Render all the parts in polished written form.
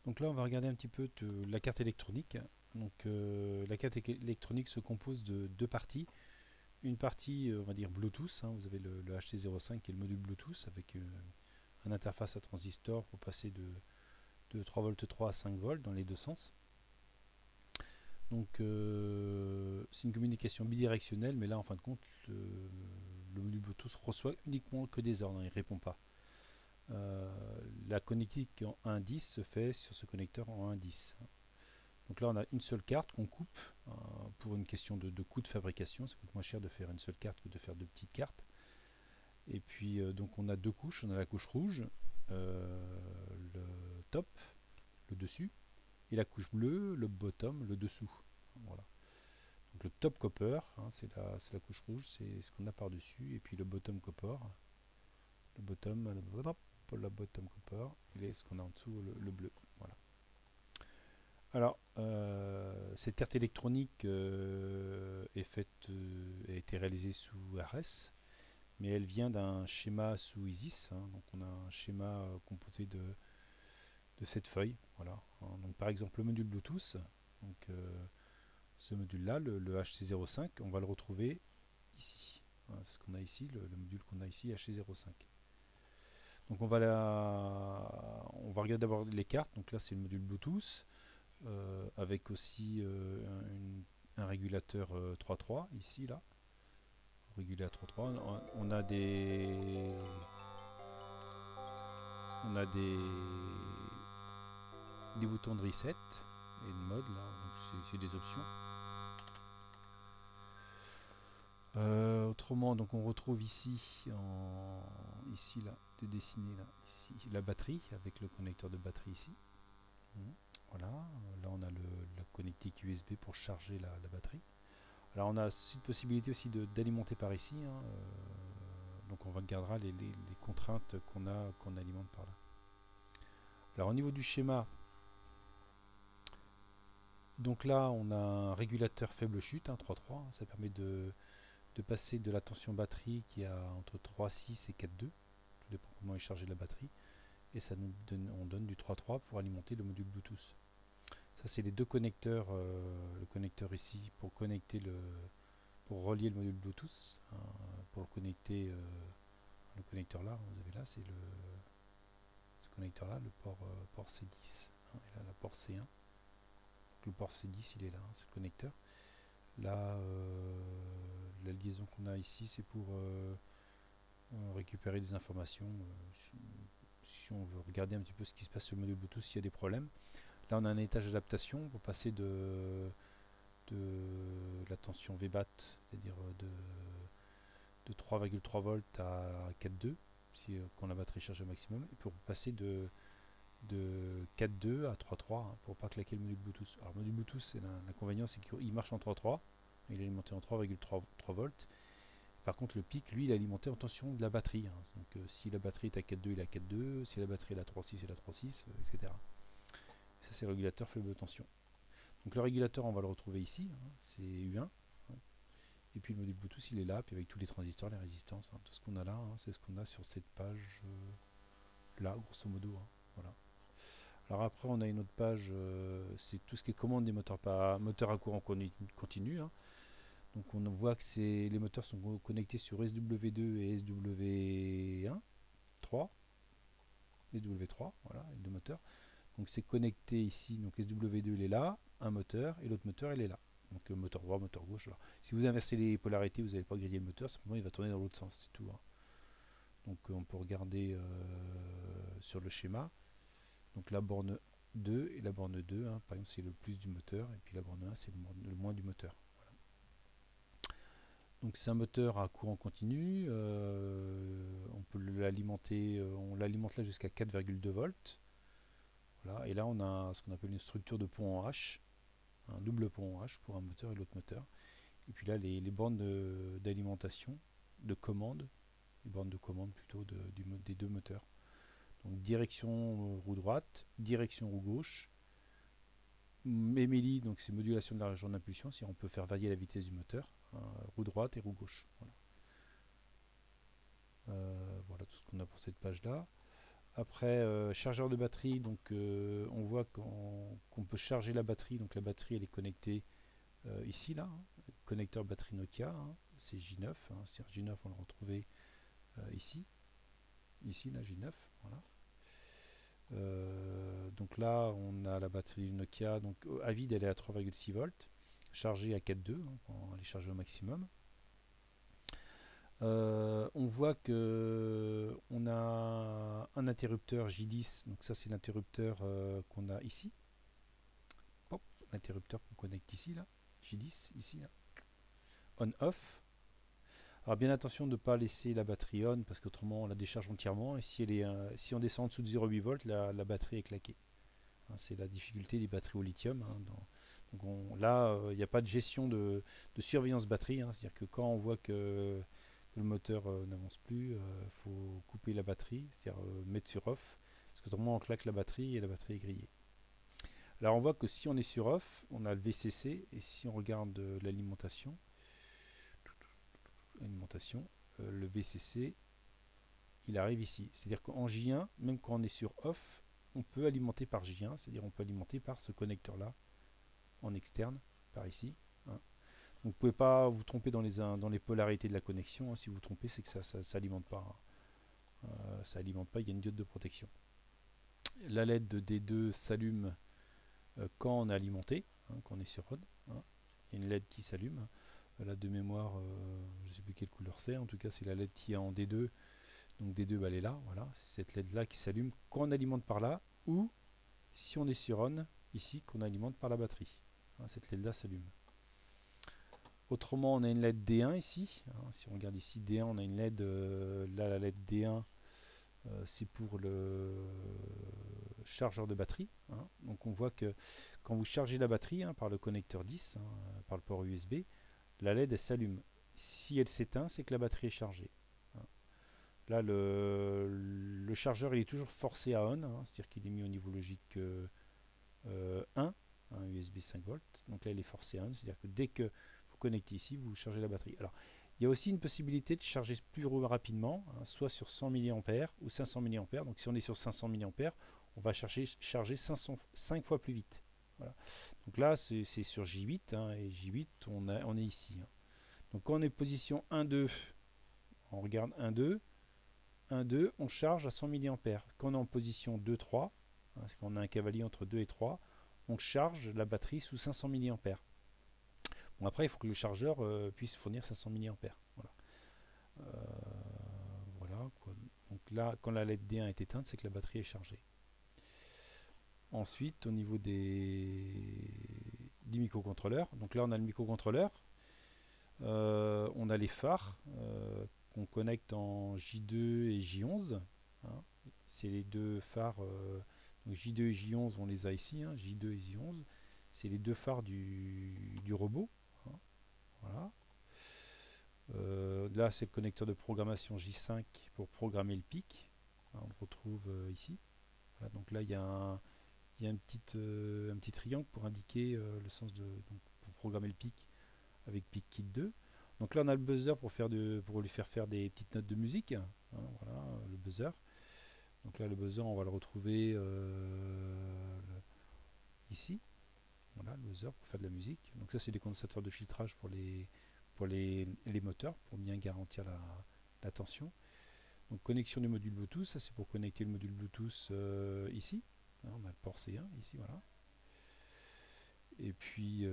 Donc là, on va regarder un petit peu la carte électronique. Donc la carte électronique se compose de deux parties. Une partie, on va dire Bluetooth, hein, vous avez le HC05 qui est le module Bluetooth avec une interface à transistor pour passer de 3,3 V à 5 V dans les deux sens. Donc c'est une communication bidirectionnelle, mais là en fin de compte, le module Bluetooth reçoit uniquement que des ordres, hein, il ne répond pas. La connectique en 1.10 se fait sur ce connecteur en 1.10. Donc là on a une seule carte qu'on coupe pour une question de coût de fabrication. Ça coûte moins cher de faire une seule carte que de faire deux petites cartes. Et puis donc on a deux couches, on a la couche rouge, le top, le dessus, et la couche bleue, le bottom, le dessous. Voilà. Donc le top copper, hein, c'est la couche rouge, c'est ce qu'on a par-dessus, et puis le bottom copper, le bottom copper, il est ce qu'on a en dessous, le bleu. Voilà. Alors, cette carte électronique a été réalisée sous RS, mais elle vient d'un schéma sous ISIS. Hein, donc on a un schéma composé de cette feuille. Voilà. Hein, donc par exemple le module Bluetooth, donc ce module-là, le HC05, on va le retrouver ici. Voilà, c'est ce qu'on a ici, le module qu'on a ici, HC05. Donc on va regarder d'abord les cartes. Donc là c'est le module Bluetooth avec aussi un régulateur 3.3 ici là. Régulateur 3.3. On a des boutons de reset et de mode là. Donc c'est des options. Autrement, donc on retrouve ici, ici là, de dessiner là, ici la batterie avec le connecteur de batterie ici. Voilà, là on a la connectique USB pour charger la batterie. Alors on a cette possibilité aussi d'alimenter par ici, hein, donc on regardera les contraintes qu'on alimente par là. Alors au niveau du schéma, donc là on a un régulateur faible chute, hein, 3.3, hein, ça permet de passer de la tension batterie qui a entre 3.6 et 4.2, tout dépend comment est chargée la batterie, et ça on donne du 3.3 pour alimenter le module Bluetooth. Ça c'est les deux connecteurs, le connecteur ici pour relier le module Bluetooth, hein, pour le connecter, le connecteur là, vous avez là, c'est ce connecteur là, le port C10, hein, et là la port C1. Donc le port C10 il est là, hein, c'est le connecteur. Là, la liaison qu'on a ici, c'est pour récupérer des informations. Si on veut regarder un petit peu ce qui se passe sur le module Bluetooth, s'il y a des problèmes. Là, on a un étage d'adaptation pour passer de la tension VBAT, c'est-à-dire de 3,3 volts à 4,2 si, quand la batterie charge au maximum, et pour passer de 4,2 à 3,3 hein, pour pas claquer le module Bluetooth. Alors, le module Bluetooth, c'est l'inconvénient, c'est qu'il marche en 3,3, il est alimenté en 3,3 volts. Par contre, le pic, lui, il est alimenté en tension de la batterie. Hein. Donc, si la batterie est à 4,2, il est à 4,2. Si la batterie est à 3,6, il est à 3,6, etc. Ça, c'est le régulateur faible tension. Donc, le régulateur, on va le retrouver ici. Hein, c'est U1. Hein. Et puis, le module Bluetooth, il est là. Puis, avec tous les transistors, les résistances, hein, tout ce qu'on a là, hein, c'est ce qu'on a sur cette page là, grosso modo. Hein. Voilà. Alors, après, on a une autre page. C'est tout ce qui est commande des moteurs, moteurs à courant continu. Hein. Donc on voit que les moteurs sont connectés sur SW2 et SW1, 3, SW3, voilà, les deux moteurs. Donc c'est connecté ici, donc SW2 il est là, un moteur, et l'autre moteur il est là. Donc moteur droit, moteur gauche. Alors, si vous inversez les polarités, vous n'allez pas griller le moteur, simplement il va tourner dans l'autre sens, c'est tout. Hein. Donc on peut regarder sur le schéma. Donc la borne 2 et la borne 2, hein, par exemple c'est le plus du moteur, et puis la borne 1 c'est le moins du moteur. Donc c'est un moteur à courant continu, on peut l'alimenter, on l'alimente là jusqu'à 4,2 volts. Voilà. Et là on a ce qu'on appelle une structure de pont en H, un double pont en H pour un moteur et l'autre moteur. Et puis là les bornes d'alimentation, de commande, les bornes de commande plutôt des deux moteurs. Donc direction roue droite, direction roue gauche. Émilie, donc c'est modulation de la région d'impulsion, si on peut faire varier la vitesse du moteur, hein, roue droite et roue gauche. Voilà. Voilà tout ce qu'on a pour cette page là. Après, chargeur de batterie, donc on voit qu'on peut charger la batterie. Donc la batterie elle est connectée ici, là, hein. Connecteur batterie Nokia, hein, c'est J9. Hein, c'est J9, on l'a retrouvé ici. Ici, là, J9, voilà. Donc là, on a la batterie Nokia. Donc à vide, elle est à 3,6 volts. Chargée à 4,2, hein, quand elle est chargée au maximum. On voit que on a un interrupteur J10, donc ça c'est l'interrupteur qu'on a ici. Hop, l'interrupteur qu'on connecte ici, là, J10, ici, là. On-off. Alors bien attention de ne pas laisser la batterie on, parce qu'autrement on la décharge entièrement, et si, si on descend en dessous de 0,8 volts, la batterie est claquée. Hein, c'est la difficulté des batteries au lithium. Hein, donc là, il n'y a pas de gestion de surveillance batterie, hein, c'est-à-dire que quand on voit que le moteur n'avance plus, il faut couper la batterie, c'est-à-dire mettre sur off, parce qu'autrement on claque la batterie et la batterie est grillée. Alors on voit que si on est sur off, on a le VCC, et si on regarde l'alimentation, le VCC, il arrive ici. C'est-à-dire qu'en J1, même quand on est sur off, on peut alimenter par J1, c'est-à-dire on peut alimenter par ce connecteur-là, en externe, par ici. Hein. Donc vous ne pouvez pas vous tromper dans les polarités de la connexion. Hein. Si vous vous trompez, c'est que ça n'alimente pas. Hein. Ça alimente pas, il y a une diode de protection. La LED de D2 s'allume quand on est alimenté, hein, quand on est sur on. Hein. Il y a une LED qui s'allume. Là de mémoire, je ne sais plus quelle couleur c'est, en tout cas c'est la LED qui est en D2. Donc D2 bah, elle est là, voilà, c'est cette LED là qui s'allume quand on alimente par là, ou si on est sur on, ici, qu'on alimente par la batterie. Hein, cette LED là s'allume. Autrement, on a une LED D1 ici. Hein, si on regarde ici, D1, on a une LED. Là, la LED D1, c'est pour le chargeur de batterie. Hein. Donc, on voit que quand vous chargez la batterie hein, par le connecteur 10, hein, par le port USB, la LED elle s'allume. Si elle s'éteint, c'est que la batterie est chargée. Hein. Là, le chargeur il est toujours forcé à on, hein, c'est-à-dire qu'il est mis au niveau logique 1, un USB 5 volts. Donc là, il est forcé à on, c'est-à-dire que dès que vous connectez ici, vous chargez la batterie. Alors, il y a aussi une possibilité de charger plus rapidement, hein, soit sur 100 mAh ou 500 mAh. Donc si on est sur 500 mAh, on va charger 5 fois plus vite. Voilà. Donc là, c'est sur J8, hein, et J8, on est ici. Hein. Donc quand on est position 1,2, on regarde 1,2, 1,2, on charge à 100 mAh. Quand on est en position 2,3, hein, c'est quand on a un cavalier entre 2 et 3, on charge la batterie sous 500 mAh. Bon, après, il faut que le chargeur puisse fournir 500 mAh. Voilà. Voilà quoi. Donc là, quand la LED D1 est éteinte, c'est que la batterie est chargée. Ensuite, au niveau des microcontrôleurs, donc là on a le microcontrôleur, on a les phares qu'on connecte en J2 et J11. Hein. C'est les deux phares, donc J2 et J11, on les a ici, hein, J2 et J11. C'est les deux phares du robot. Hein. Voilà. Là, c'est le connecteur de programmation J5 pour programmer le pic. Hein, on le retrouve ici. Voilà, donc là, il y a un petit triangle pour indiquer le sens donc, pour programmer le pic avec pic kit 2. Donc là, on a le buzzer pour lui faire faire des petites notes de musique. Hein, voilà, le buzzer. Donc là, le buzzer, on va le retrouver ici. Voilà, le buzzer pour faire de la musique. Donc ça, c'est des condensateurs de filtrage pour les moteurs, pour bien garantir la tension. Donc connexion du module Bluetooth, ça c'est pour connecter le module Bluetooth ici. Hein, on a le port C1 ici, voilà. Et puis,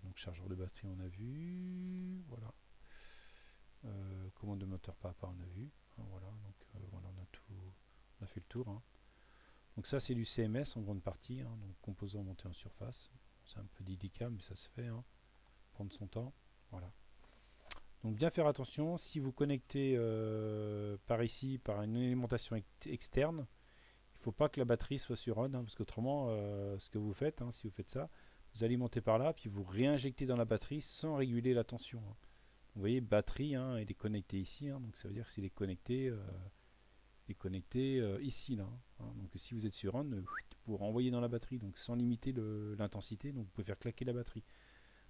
donc chargeur de batterie, on a vu. Voilà. Commande de moteur pas à pas, on a vu. Hein, voilà, donc voilà, on a fait le tour. Hein. Donc ça c'est du CMS en grande partie, hein, donc composant monté en surface. C'est un peu délicat, mais ça se fait. Hein. Prendre son temps. Voilà. Donc bien faire attention, si vous connectez par ici, par une alimentation externe, il ne faut pas que la batterie soit sur on, hein, parce qu'autrement, ce que vous faites, hein, si vous faites ça, vous alimentez par là, puis vous réinjectez dans la batterie sans réguler la tension. Hein. Vous voyez, batterie, hein, il est connecté ici, hein, donc ça veut dire qu'il est connecté ici, là. Hein. Donc si vous êtes sur on, vous renvoyez dans la batterie, donc sans limiter l'intensité, donc vous pouvez faire claquer la batterie.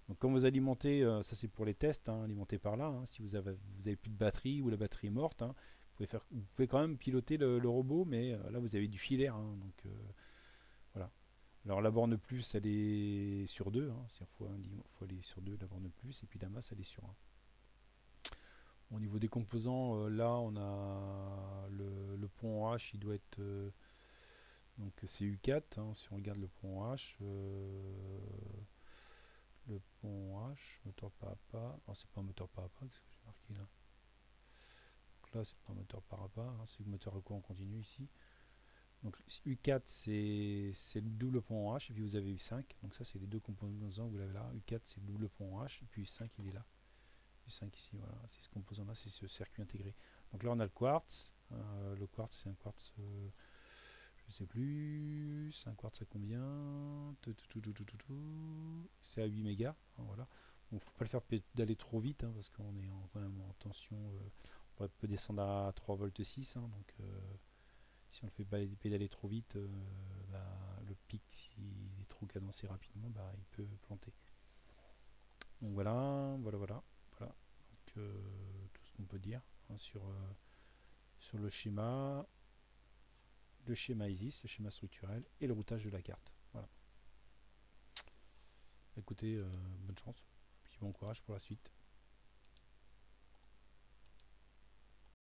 Donc quand vous alimentez, ça c'est pour les tests, hein, alimentez par là. Hein, si vous avez plus de batterie ou la batterie est morte, hein, Vous pouvez quand même piloter le robot, mais là vous avez du filaire, hein, donc voilà. Alors la borne plus, elle est sur 2, hein, c'est faut aller sur 2 la borne plus, et puis la masse elle est sur 1. Au niveau des composants, là on a le pont H, il doit être donc c'est U4, hein, si on regarde le pont H, le pont H, moteur pas à pas, alors c'est pas un moteur pas à pas, qu'est-ce que j'ai marqué là? Donc là c'est pas un moteur pas à pas, hein, c'est le moteur à courant continu ici. Donc U4 c'est le double pont H, et puis vous avez U5, donc ça c'est les deux composants que vous l'avez là. U4 c'est le double pont H, et puis U5 il est là. U5 ici, voilà, c'est ce composant là, c'est ce circuit intégré. Donc là on a le quartz c'est un quartz, je sais plus, c'est un quartz à combien? C'est à 8 mégas, hein, voilà. Donc faut pas le faire pédaler trop vite, hein, parce qu'on est quand même en tension, on peut descendre à 3 volts 6, hein, donc si on le fait pédaler trop vite, bah, le pic, s'il est trop cadencé rapidement, bah, il peut planter. Donc voilà. Donc tout ce qu'on peut dire, hein, sur le schéma ISIS, le schéma structurel et le routage de la carte. Voilà. Écoutez, bonne chance, puis bon courage pour la suite.